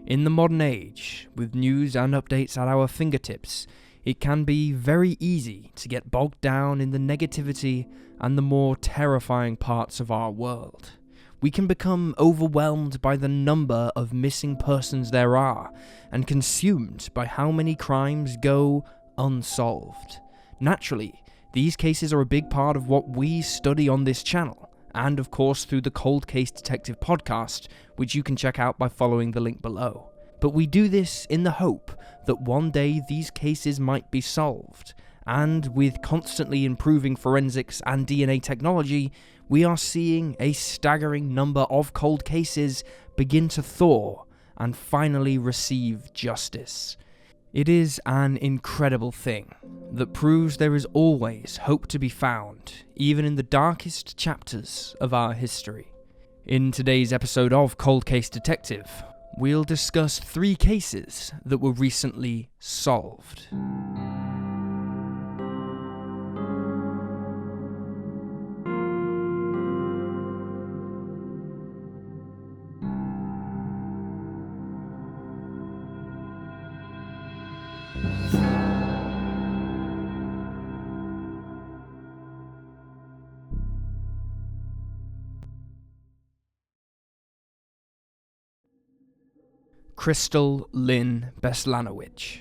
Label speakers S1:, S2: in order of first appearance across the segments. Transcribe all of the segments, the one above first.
S1: In the modern age, with news and updates at our fingertips, it can be very easy to get bogged down in the negativity and the more terrifying parts of our world. We can become overwhelmed by the number of missing persons there are, and consumed by how many crimes go unsolved. Naturally, these cases are a big part of what we study on this channel, and of course through the Cold Case Detective podcast, which you can check out by following the link below. But we do this in the hope that one day these cases might be solved, and with constantly improving forensics and DNA technology, we are seeing a staggering number of cold cases begin to thaw and finally receive justice. It is an incredible thing that proves there is always hope to be found, even in the darkest chapters of our history. In today's episode of Cold Case Detective, we'll discuss 3 cases that were recently solved. Krystal Lynn Beslanowitch.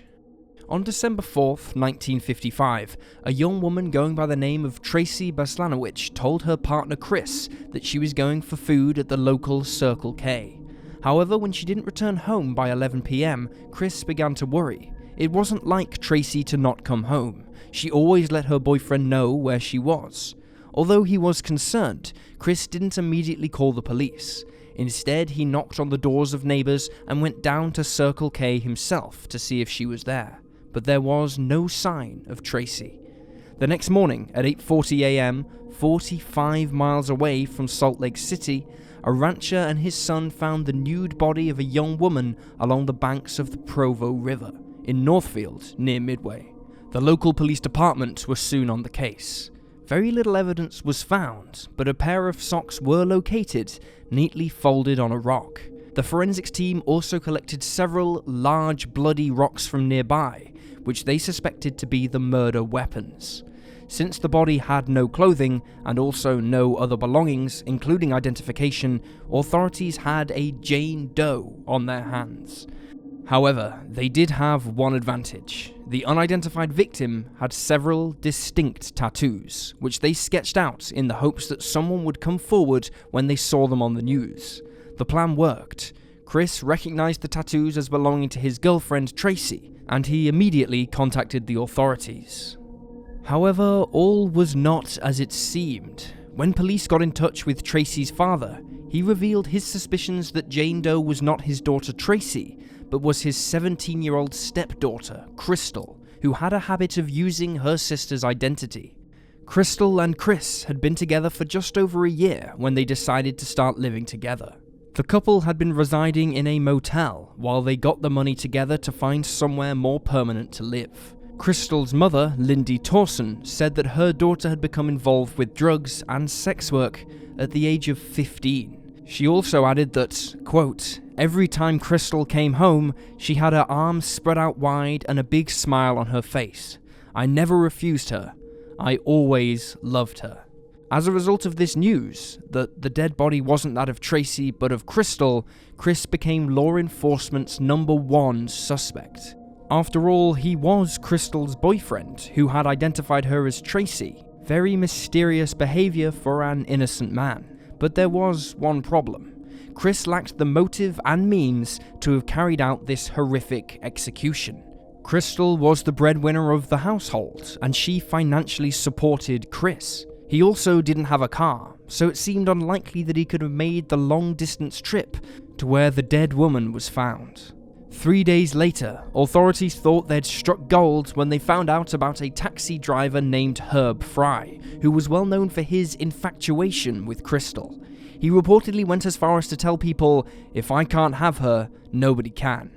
S1: On December 4th, 1955, a young woman going by the name of Tracy Beslanowitch told her partner Chris that she was going for food at the local Circle K. However, when she didn't return home by 11 p.m, Chris began to worry. It wasn't like Tracy to not come home. She always let her boyfriend know where she was. Although he was concerned, Chris didn't immediately call the police. Instead, he knocked on the doors of neighbours and went down to Circle K himself to see if she was there. But there was no sign of Tracy. The next morning at 8:40 a.m, 45 miles away from Salt Lake City, a rancher and his son found the nude body of a young woman along the banks of the Provo River in Northfield, near Midway. The local police department was soon on the case. Very little evidence was found, but a pair of socks were located, neatly folded on a rock. The forensics team also collected several large bloody rocks from nearby, which they suspected to be the murder weapons. Since the body had no clothing, and also no other belongings, including identification, authorities had a Jane Doe on their hands. However, they did have one advantage. The unidentified victim had several distinct tattoos, which they sketched out in the hopes that someone would come forward when they saw them on the news. The plan worked. Chris recognized the tattoos as belonging to his girlfriend Tracy, and he immediately contacted the authorities. However, all was not as it seemed. When police got in touch with Tracy's father, he revealed his suspicions that Jane Doe was not his daughter Tracy, but was his 17-year-old stepdaughter, Krystal, who had a habit of using her sister's identity. Krystal and Chris had been together for just over a year when they decided to start living together. The couple had been residing in a motel while they got the money together to find somewhere more permanent to live. Krystal's mother, Lindy Torson, said that her daughter had become involved with drugs and sex work at the age of 15. She also added that, quote, "Every time Krystal came home, she had her arms spread out wide and a big smile on her face. I never refused her. I always loved her." As a result of this news, that the dead body wasn't that of Tracy but of Krystal, Chris became law enforcement's #1 suspect. After all, he was Krystal's boyfriend, who had identified her as Tracy. Very mysterious behaviour for an innocent man. But there was one problem. Chris lacked the motive and means to have carried out this horrific execution. Krystal was the breadwinner of the household, and she financially supported Chris. He also didn't have a car, so it seemed unlikely that he could have made the long-distance trip to where the dead woman was found. 3 days later, authorities thought they'd struck gold when they found out about a taxi driver named Herb Fry, who was well known for his infatuation with Krystal. He reportedly went as far as to tell people, "If I can't have her, nobody can."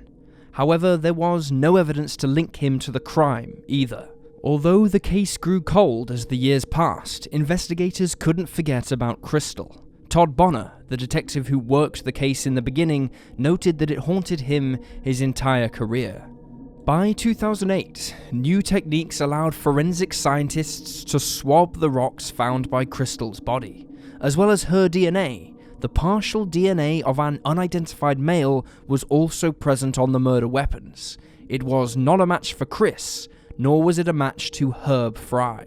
S1: However, there was no evidence to link him to the crime either. Although the case grew cold as the years passed, investigators couldn't forget about Krystal. Todd Bonner, the detective who worked the case in the beginning, noted that it haunted him his entire career. By 2008, new techniques allowed forensic scientists to swab the rocks found by Krystal's body. As well as her DNA, the partial DNA of an unidentified male was also present on the murder weapons. It was not a match for Krys, nor was it a match to Herb Fry.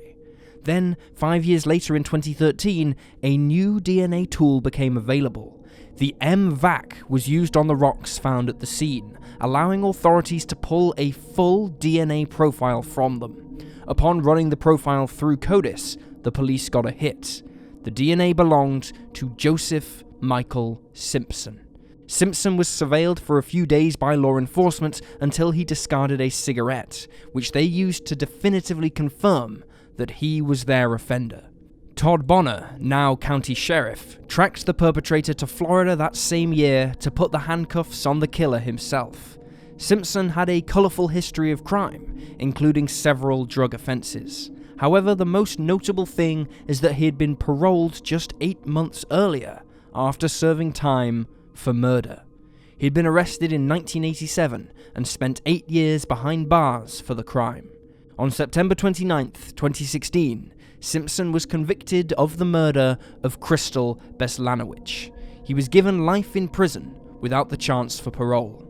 S1: Then, 5 years later in 2013, a new DNA tool became available. The MVAC was used on the rocks found at the scene, allowing authorities to pull a full DNA profile from them. Upon running the profile through CODIS, the police got a hit. The DNA belonged to Joseph Michael Simpson. Simpson was surveilled for a few days by law enforcement until he discarded a cigarette, which they used to definitively confirm that he was their offender. Todd Bonner, now county sheriff, tracked the perpetrator to Florida that same year to put the handcuffs on the killer himself. Simpson had a colourful history of crime, including several drug offences. However, the most notable thing is that he had been paroled just 8 months earlier, after serving time for murder. He'd been arrested in 1987 and spent 8 years behind bars for the crime. On September 29, 2016, Simpson was convicted of the murder of Krystal Beslanowitch. He was given life in prison without the chance for parole.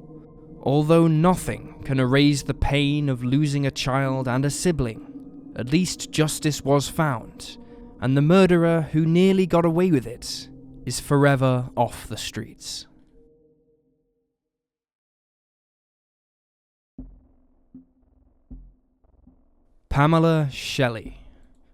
S1: Although nothing can erase the pain of losing a child and a sibling, at least justice was found, and the murderer who nearly got away with it is forever off the streets. Pamela Shelley.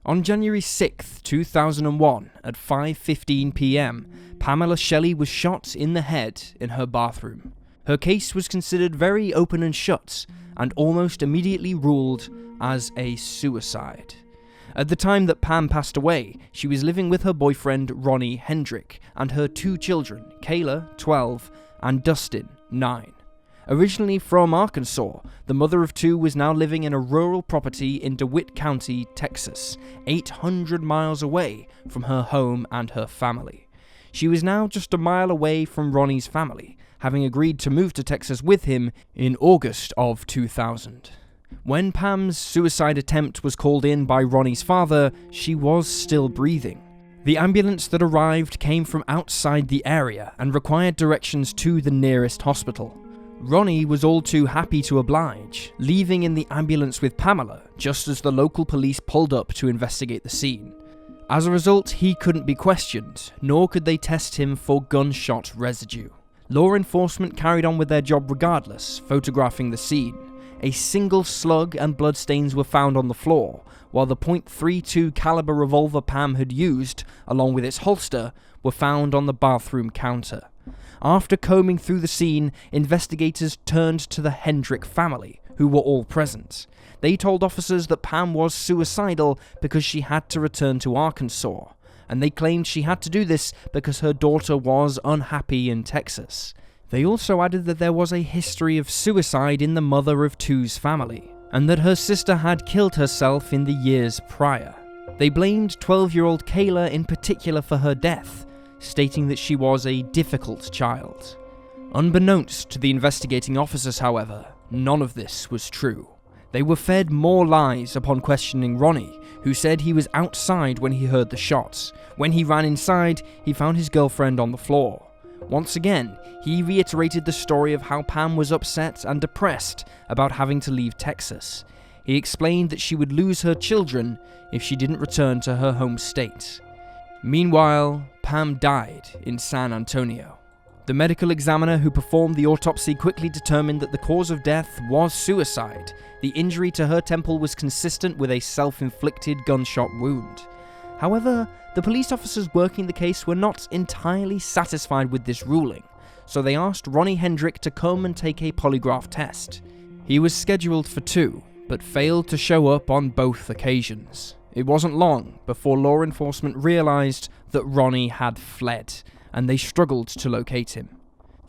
S1: On January 6, 2001, at 5:15 p.m, Pamela Shelley was shot in the head in her bathroom. Her case was considered very open and shut, and almost immediately ruled as a suicide. At the time that Pam passed away, she was living with her boyfriend Ronnie Hendrick and her 2 children, Kayla, 12, and Dustin, 9. Originally from Arkansas, the mother of 2 was now living in a rural property in DeWitt County, Texas, 800 miles away from her home and her family. She was now just a mile away from Ronnie's family, having agreed to move to Texas with him in August of 2000. When Pam's suicide attempt was called in by Ronnie's father, she was still breathing. The ambulance that arrived came from outside the area and required directions to the nearest hospital. Ronnie was all too happy to oblige, leaving in the ambulance with Pamela just as the local police pulled up to investigate the scene. As a result, he couldn't be questioned, nor could they test him for gunshot residue. Law enforcement carried on with their job regardless, photographing the scene. A single slug and bloodstains were found on the floor, while the .32 caliber revolver Pam had used, along with its holster, were found on the bathroom counter. After combing through the scene, investigators turned to the Hendrick family, who were all present. They told officers that Pam was suicidal because she had to return to Arkansas, and they claimed she had to do this because her daughter was unhappy in Texas. They also added that there was a history of suicide in the mother of 2's family, and that her sister had killed herself in the years prior. They blamed 12-year-old Kayla in particular for her death, stating that she was a difficult child. Unbeknownst to the investigating officers, however, none of this was true. They were fed more lies upon questioning Ronnie, who said he was outside when he heard the shots. When he ran inside, he found his girlfriend on the floor. Once again, he reiterated the story of how Pam was upset and depressed about having to leave Texas. He explained that she would lose her children if she didn't return to her home state. Meanwhile, Pam died in San Antonio. The medical examiner who performed the autopsy quickly determined that the cause of death was suicide. The injury to her temple was consistent with a self-inflicted gunshot wound. However, the police officers working the case were not entirely satisfied with this ruling, so they asked Ronnie Hendrick to come and take a polygraph test. He was scheduled for 2, but failed to show up on both occasions. It wasn't long before law enforcement realized that Ronnie had fled, and they struggled to locate him.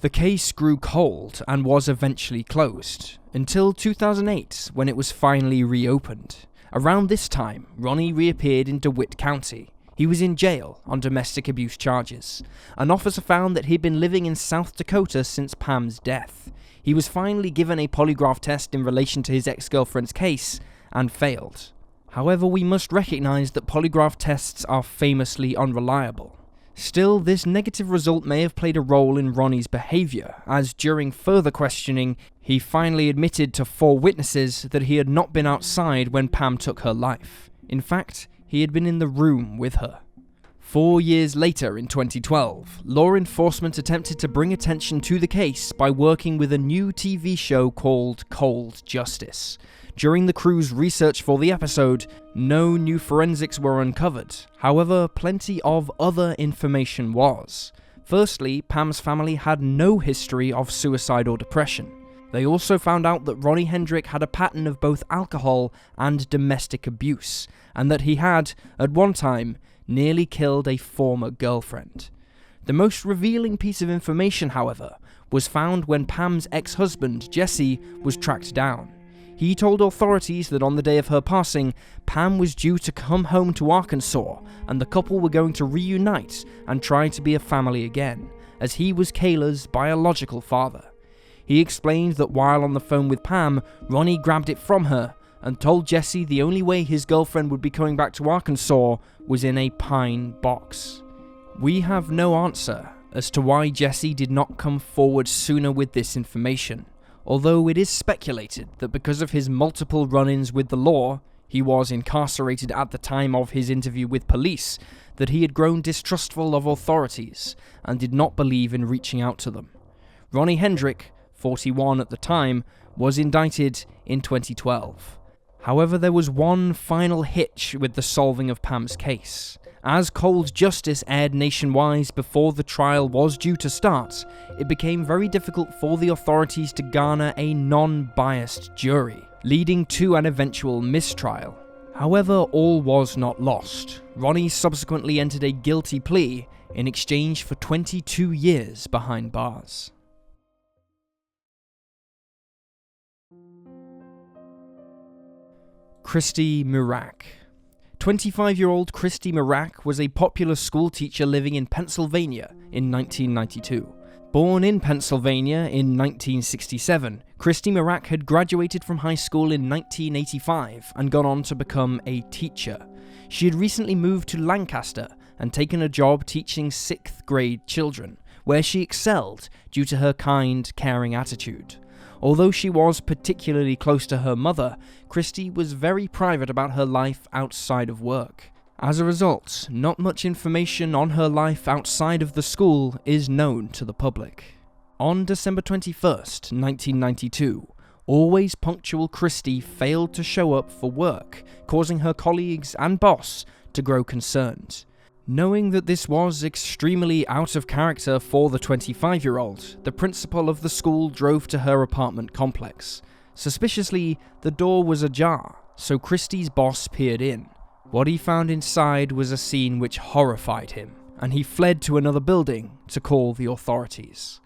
S1: The case grew cold and was eventually closed, until 2008 when it was finally reopened. Around this time, Ronnie reappeared in DeWitt County. He was in jail on domestic abuse charges. An officer found that he'd been living in South Dakota since Pam's death. He was finally given a polygraph test in relation to his ex-girlfriend's case, and failed. However, we must recognise that polygraph tests are famously unreliable. Still, this negative result may have played a role in Ronnie's behaviour, as during further questioning, he finally admitted to 4 witnesses that he had not been outside when Pam took her life. In fact, he had been in the room with her. 4 years later, in 2012, law enforcement attempted to bring attention to the case by working with a new TV show called Cold Justice. During the crew's research for the episode, no new forensics were uncovered. However, plenty of other information was. Firstly, Pam's family had no history of suicide or depression. They also found out that Ronnie Hendrick had a pattern of both alcohol and domestic abuse, and that he had, at one time, nearly killed a former girlfriend. The most revealing piece of information, however, was found when Pam's ex-husband, Jesse, was tracked down. He told authorities that on the day of her passing, Pam was due to come home to Arkansas, and the couple were going to reunite and try to be a family again, as he was Kayla's biological father. He explained that while on the phone with Pam, Ronnie grabbed it from her and told Jesse the only way his girlfriend would be coming back to Arkansas was in a pine box. We have no answer as to why Jesse did not come forward sooner with this information, although it is speculated that because of his multiple run-ins with the law, he was incarcerated at the time of his interview with police, that he had grown distrustful of authorities and did not believe in reaching out to them. Ronnie Hendrick, 41 at the time, was indicted in 2012. However, there was one final hitch with the solving of Pam's case. As Cold Justice aired nationwide before the trial was due to start, it became very difficult for the authorities to garner a non-biased jury, leading to an eventual mistrial. However, all was not lost. Ronnie subsequently entered a guilty plea in exchange for 22 years behind bars. Christy Mirack. 25-year-old Christy Mirack was a popular schoolteacher living in Pennsylvania in 1992. Born in Pennsylvania in 1967, Christy Mirack had graduated from high school in 1985 and gone on to become a teacher. She had recently moved to Lancaster and taken a job teaching 6th grade children, where she excelled due to her kind, caring attitude. Although she was particularly close to her mother, Christy was very private about her life outside of work. As a result, not much information on her life outside of the school is known to the public. On December 21st, 1992, always punctual Christy failed to show up for work, causing her colleagues and boss to grow concerned. Knowing that this was extremely out of character for the 25-year-old, the principal of the school drove to her apartment complex. Suspiciously, the door was ajar, so Christy's boss peered in. What he found inside was a scene which horrified him, and he fled to another building to call the authorities.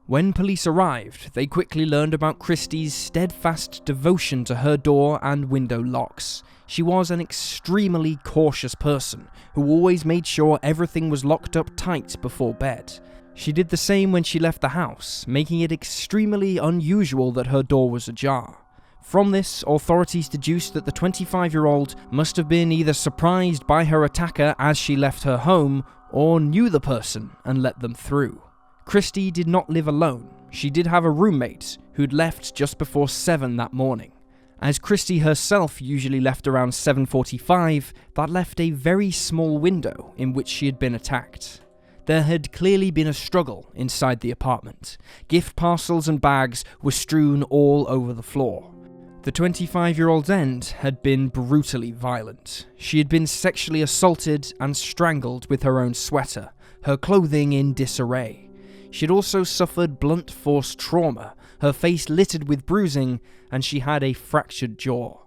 S1: When police arrived, they quickly learned about Christy's steadfast devotion to her door and window locks. She was an extremely cautious person who always made sure everything was locked up tight before bed. She did the same when she left the house, making it extremely unusual that her door was ajar. From this, authorities deduced that the 25-year-old must have been either surprised by her attacker as she left her home, or knew the person and let them through. Christy did not live alone. She did have a roommate who'd left just before 7 that morning. As Christy herself usually left around 7:45, that left a very small window in which she had been attacked. There had clearly been a struggle inside the apartment. Gift parcels and bags were strewn all over the floor. The 25-year-old's end had been brutally violent. She had been sexually assaulted and strangled with her own sweater, her clothing in disarray. She had also suffered blunt force trauma, her face littered with bruising, and she had a fractured jaw.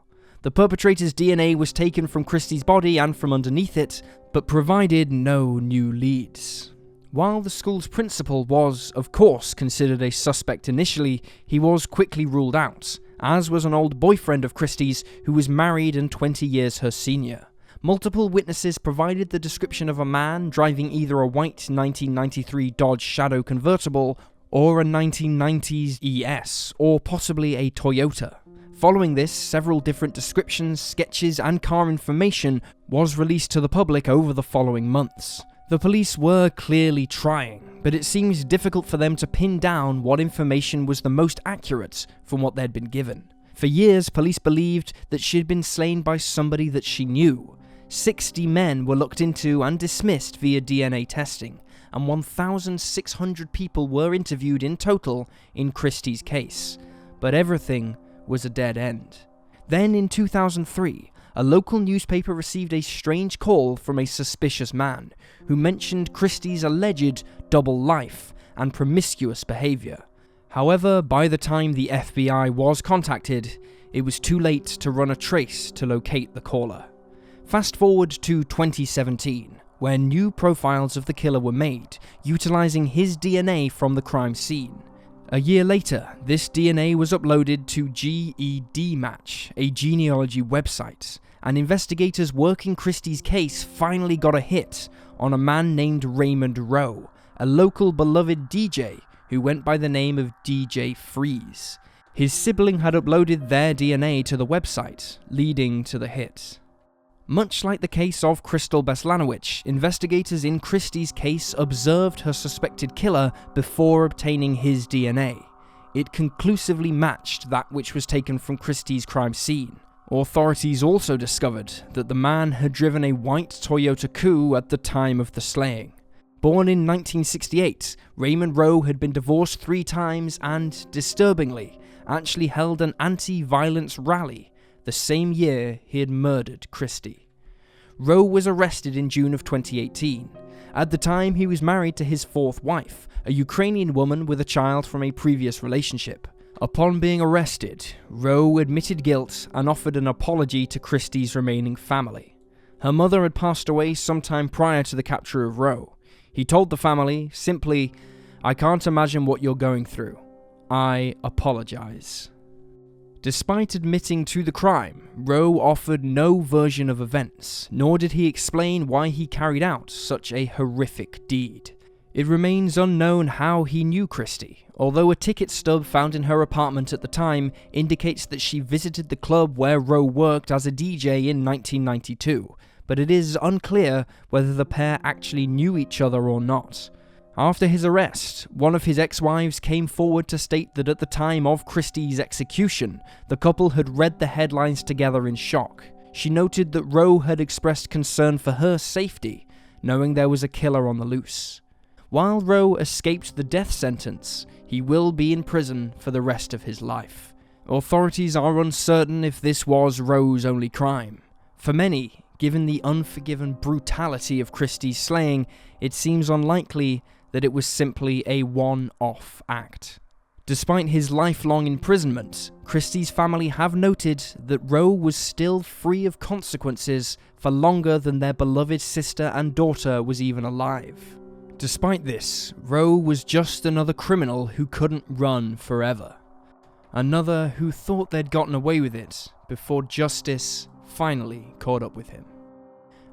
S1: The perpetrator's DNA was taken from Christy's body and from underneath it, but provided no new leads. While the school's principal was, of course, considered a suspect initially, he was quickly ruled out, as was an old boyfriend of Christy's who was married and 20 years her senior. Multiple witnesses provided the description of a man driving either a white 1993 Dodge Shadow convertible or a 1990s ES, or possibly a Toyota. Following this, several different descriptions, sketches, and car information was released to the public over the following months. The police were clearly trying, but it seems difficult for them to pin down what information was the most accurate from what they'd been given. For years, police believed that she had been slain by somebody that she knew. 60 men were looked into and dismissed via DNA testing, and 1,600 people were interviewed in total in Christy's case. But everything was a dead end. Then in 2003, a local newspaper received a strange call from a suspicious man who mentioned Christy's alleged double life and promiscuous behavior. However, by the time the FBI was contacted, it was too late to run a trace to locate the caller. Fast forward to 2017, where new profiles of the killer were made, utilizing his DNA from the crime scene. A year later, this DNA was uploaded to GEDmatch, a genealogy website, and investigators working Christy's case finally got a hit on a man named Raymond Rowe, a local beloved DJ who went by the name of DJ Freeze. His sibling had uploaded their DNA to the website, leading to the hit. Much like the case of Krystal Beslanowitch, investigators in Christy's case observed her suspected killer before obtaining his DNA. It conclusively matched that which was taken from Christy's crime scene. Authorities also discovered that the man had driven a white Toyota Coupe at the time of the slaying. Born in 1968, Raymond Rowe had been divorced 3 times and, disturbingly, actually held an anti-violence rally the same year he had murdered Christy. Rowe was arrested in June of 2018. At the time, he was married to his 4th wife, a Ukrainian woman with a child from a previous relationship. Upon being arrested, Rowe admitted guilt and offered an apology to Christy's remaining family. Her mother had passed away sometime prior to the capture of Rowe. He told the family, simply, "I can't imagine what you're going through. I apologize." Despite admitting to the crime, Rowe offered no version of events, nor did he explain why he carried out such a horrific deed. It remains unknown how he knew Christy, although a ticket stub found in her apartment at the time indicates that she visited the club where Rowe worked as a DJ in 1992, but it is unclear whether the pair actually knew each other or not. After his arrest, one of his ex-wives came forward to state that at the time of Christy's execution, the couple had read the headlines together in shock. She noted that Rowe had expressed concern for her safety, knowing there was a killer on the loose. While Rowe escaped the death sentence, he will be in prison for the rest of his life. Authorities are uncertain if this was Rowe's only crime. For many, given the unforgiven brutality of Christy's slaying, it seems unlikely that it was simply a one-off act. Despite his lifelong imprisonment, Christy's family have noted that Rowe was still free of consequences for longer than their beloved sister and daughter was even alive. Despite this, Rowe was just another criminal who couldn't run forever. Another who thought they'd gotten away with it before justice finally caught up with him.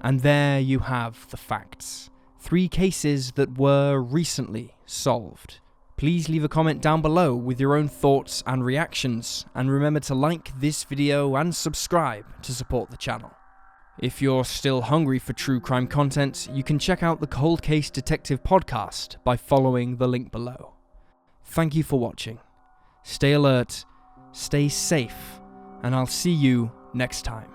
S1: And there you have the facts. 3 cases that were recently solved. Please leave a comment down below with your own thoughts and reactions, and remember to like this video and subscribe to support the channel. If you're still hungry for true crime content, you can check out the Cold Case Detective podcast by following the link below. Thank you for watching. Stay alert, stay safe, and I'll see you next time.